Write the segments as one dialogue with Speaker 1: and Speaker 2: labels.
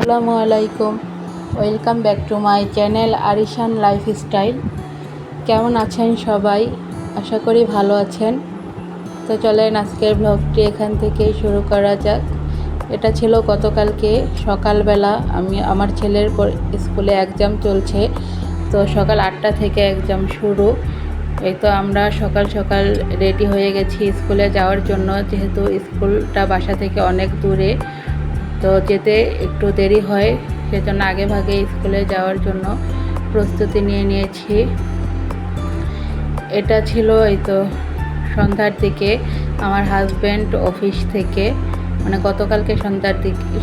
Speaker 1: আসসালামু আলাইকুম। Welcome back to my channel Arishan lifestyle. কেমন আছেন সবাই? আশা করি ভালো আছেন। তো চলেন আজকের ব্লগটি এখান থেকেই শুরু করা যাক। এটা ছিল গতকালকে সকালবেলা। আমার ছেলের স্কুলে এক্সাম চলছে, তো সকাল 8টা থেকে এক্সাম শুরু। এই তো আমরা সকাল সকাল রেডি হয়ে গেছি স্কুলে যাওয়ার জন্য, যেহেতু স্কুলটা বাসা থেকে অনেক দূরে, তো যেতে একটু দেরি হয়, সেজন্য আগে ভাগে স্কুলে যাওয়ার জন্য প্রস্তুতি নিয়ে নিয়েছি। এটা ছিল এই তো সন্ধ্যার দিকে আমার হাজব্যান্ড অফিস থেকে, মানে গতকালকে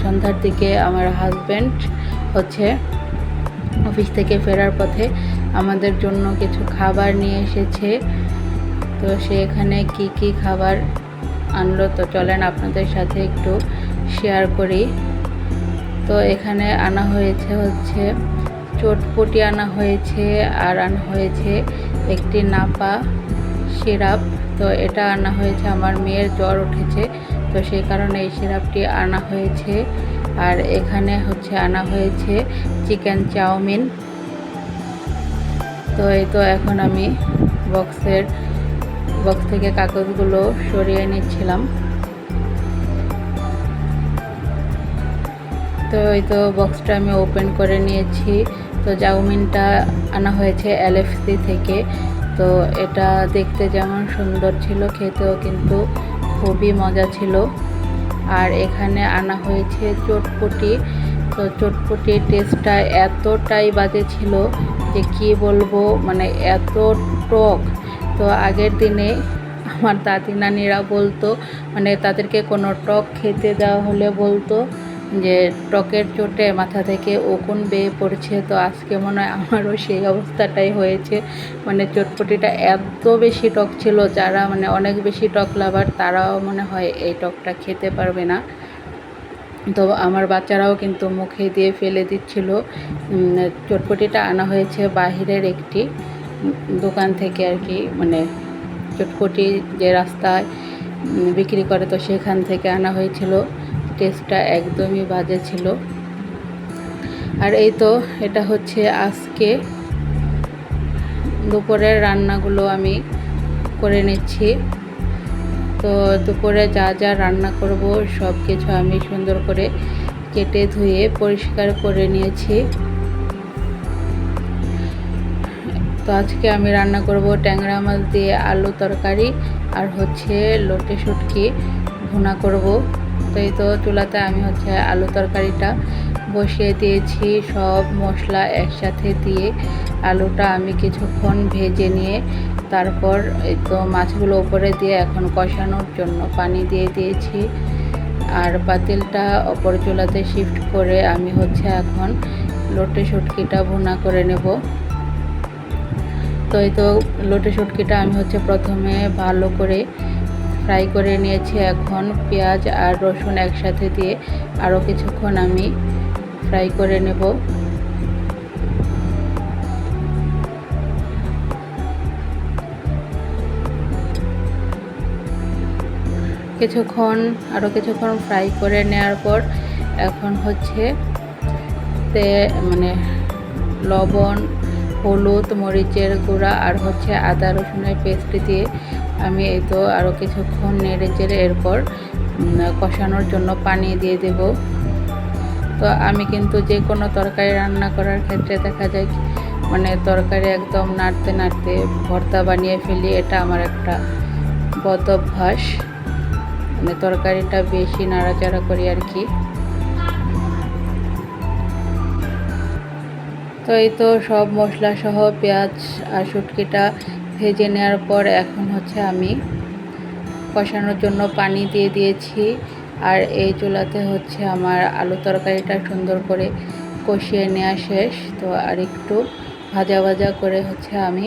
Speaker 1: সন্ধ্যার দিকে আমার হাজব্যান্ড হচ্ছে অফিস থেকে ফেরার পথে আমাদের জন্য কিছু খাবার নিয়ে এসেছে। তো সে এখানে কি কি খাবার আনলো, তো চলেন আপনাদের সাথে একটু শেয়ার করি। তো এখানে আনা হয়েছে হচ্ছে চটপটি আনা হয়েছে, আর আনা হয়েছে একটি নাপা সিরাপ। তো এটা আনা হয়েছে, আমার মেয়ের জ্বর উঠেছে, তো সেই কারণে এই সিরাপটি আনা হয়েছে। আর এখানে হচ্ছে আনা হয়েছে চিকেন চাউমিন। তো এই তো এখন আমি বক্স থেকে কাগজগুলো সরিয়ে নিচ্ছিলাম। তো এই তো বক্সটা আমি ওপেন করে নিয়েছি। তো চাউমিনটা আনা হয়েছে এলএফসি থেকে। তো এটা দেখতে যেমন সুন্দর ছিল, খেতেও কিন্তু খুবই মজা ছিল। আর এখানে আনা হয়েছে চটপটি। তো চটপটির টেস্টটা এতটাই বাজে ছিল যে কি বলবো, মানে এত টক। তো আগের দিনে আমার দাদি নানিরা বলতো, মানে তাদেরকে কোনো টক খেতে দেওয়া হলে বলতো যে টকের চোটে মাথা থেকে উকুন বেয়ে পড়ছে। তো আজকে মনে হয় আমারও সেই অবস্থাটাই হয়েছে। মানে চটপটিটা এত বেশি টক ছিল, যারা মানে অনেক বেশি টক লাভার তারাও মনে হয় এই টকটা খেতে পারবে না। তো আমার বাচ্চারাও কিন্তু মুখে দিয়ে ফেলে দিচ্ছিল। চটপটিটা আনা হয়েছে বাহিরের একটি দোকান থেকে আর কি, মানে চটপটি যে রাস্তায় বিক্রি করে, তো সেখান থেকে আনা হয়েছিল। টেস্টটা একদমই বাজে ছিল। আর এই তো এটা হচ্ছে আজকে দুপুরের রান্নাগুলো আমি করে নিচ্ছি। তো দুপুরে যা যা রান্না করব সব কিছু আমি সুন্দর করে কেটে ধুয়ে পরিষ্কার করে নিয়েছি। তো আজকে আমি রান্না করব ট্যাংরা মাছ দিয়ে আলু তরকারি, আর হচ্ছে লোটে শুটকি ভুনা করব। তো এই তো চুলাতে আমি হচ্ছে আলু তরকারিটা বসিয়ে দিয়েছি, সব মশলা একসাথে দিয়ে আলুটা আমি কিছুক্ষণ ভেজে নিয়ে তারপর এই তো মাছগুলো উপরে দিয়ে এখন কষানোর জন্য পানি দিয়ে দিয়েছি। আর পাতিলটা অপর চুলাতে শিফট করে আমি হচ্ছে এখন লোটে শুটকিটা ভুনা করে নেব। তো এই তো লোটে শুটকিটা আমি হচ্ছে প্রথমে ভালো করে ফ্রাই করে নিয়েছি। এখন পেঁয়াজ আর রসুন একসাথে দিয়ে আরও কিছুক্ষণ আমি ফ্রাই করে নেব। আরও কিছুক্ষণ ফ্রাই করে নেওয়ার পর এখন হচ্ছে মানে লবণ, হলুদ, মরিচের গুঁড়া আর হচ্ছে আদা রসুনের পেস্ট দিয়ে আমি এই তো আরও কিছুক্ষণ নেড়ে চেড়ে এরপর কষানোর জন্য পানি দিয়ে দেব। তো আমি কিন্তু যে কোনো তরকারি রান্না করার ক্ষেত্রে দেখা যায় মানে তরকারি একদম নাড়তে নাড়তে ভর্তা বানিয়ে ফেলি। এটা আমার একটা বদ অভ্যাস, মানে তরকারিটা বেশি নাড়াচাড়া করি আর কি। তো এই তো সব মশলা সহ পেঁয়াজ আর শুটকিটা ভেজে নেওয়ার পর এখন হচ্ছে আমি কষানোর জন্য পানি দিয়ে দিয়েছি। আর এই চুলাতে হচ্ছে আমার আলু তরকারিটা সুন্দর করে কষিয়ে নেওয়া শেষ। তো আর একটু ভাজা ভাজা করে হচ্ছে আমি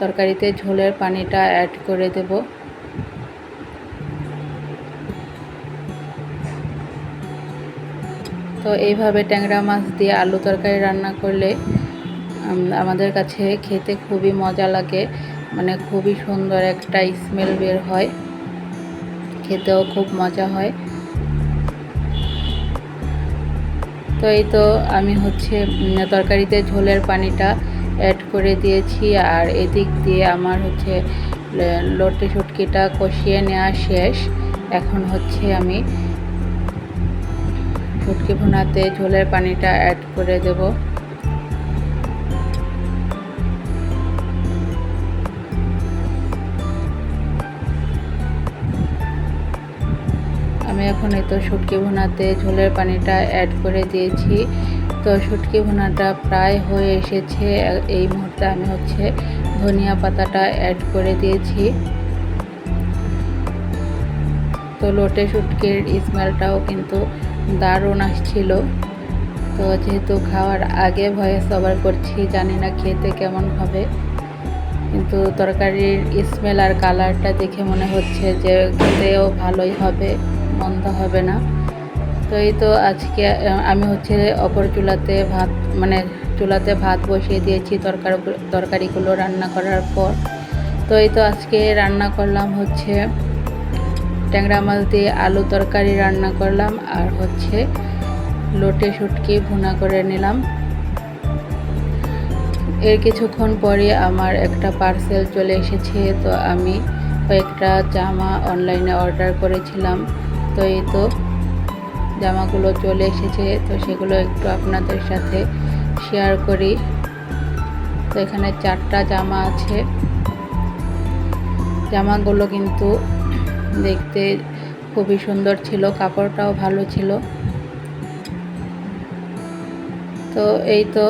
Speaker 1: তরকারিতে ঝোলের পানিটা অ্যাড করে দেব। তো এইভাবে ট্যাংরা মাছ দিয়ে আলু তরকারি রান্না করলে আমাদের কাছে খেতে খুবই মজা লাগে, মানে খুবই সুন্দর একটা স্মেল বের হয়, খেতেও খুব মজা হয়। তো এই তো আমি তরকারিতে ঝোলের পানিটা অ্যাড করে দিয়েছি, আর এদিক দিয়ে আমার লোটে শুটকিটা কষিয়ে নেওয়া শেষ। এখন আমি শুটকি ভুনাতে ঝোলের পানিটা অ্যাড করে দেব। আমি এখন এই তো শুটকি ভুনাতে ঝোলের পানিটা অ্যাড করে দিয়েছি। তো শুটকি ভুনাটা প্রায় হয়ে এসেছে। এই মুহূর্তে আমি ধনিয়া পাতাটা অ্যাড করে দিয়েছি। তো লোটে শুটকির স্মেলটাও কিন্তু দারুণ আসছিল। তো যেহেতু খাওয়ার আগে ভয়েস ওভার করছি, জানি না খেতে কেমন হবে, কিন্তু তরকারির স্মেল আর কালারটা দেখে মনে হচ্ছে যে খেতেও ভালোই হবে, মন্দ হবে না। তো এই তো আজকে আমি অপর চুলাতে ভাত বসিয়ে দিয়েছি তরকারিগুলো রান্না করার পর। তো এই তো আজকে রান্না করলাম ট্যাংরা মাছ দিয়ে আলু তরকারি রান্না করলাম, আর লোটে শুটকি ভুনা করে নিলাম। এর কিছুক্ষণ পরে আমার একটা পার্সেল চলে এসেছে। তো আমি কয়েকটা জামা অনলাইনে অর্ডার করেছিলাম। তো এই তো জামাগুলো চলে এসেছে, তো সেগুলো একটু আপনাদের সাথে শেয়ার করি। তো এখানে 4টা জামা আছে। জামাগুলো কিন্তু দেখতে খুবই সুন্দর ছিল, কাপড়টাও ভালো ছিল। তো এই তো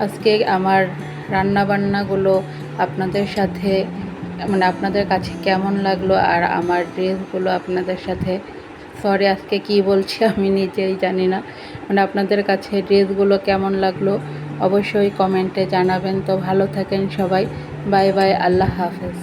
Speaker 1: আজকে আমার রান্না বান্নাগুলো আপনাদের সাথে আপনাদের কাছে কেমন লাগলো, আর আমার ড্রেসগুলো আপনাদের সাথে আজকে কি বলছি আমি নিজেই জানি না, আপনাদের কাছে ড্রেসগুলো কেমন লাগলো অবশ্যই কমেন্টে জানাবেন। তো ভালো থাকেন সবাই, বাই বাই, আল্লাহ হাফেজ।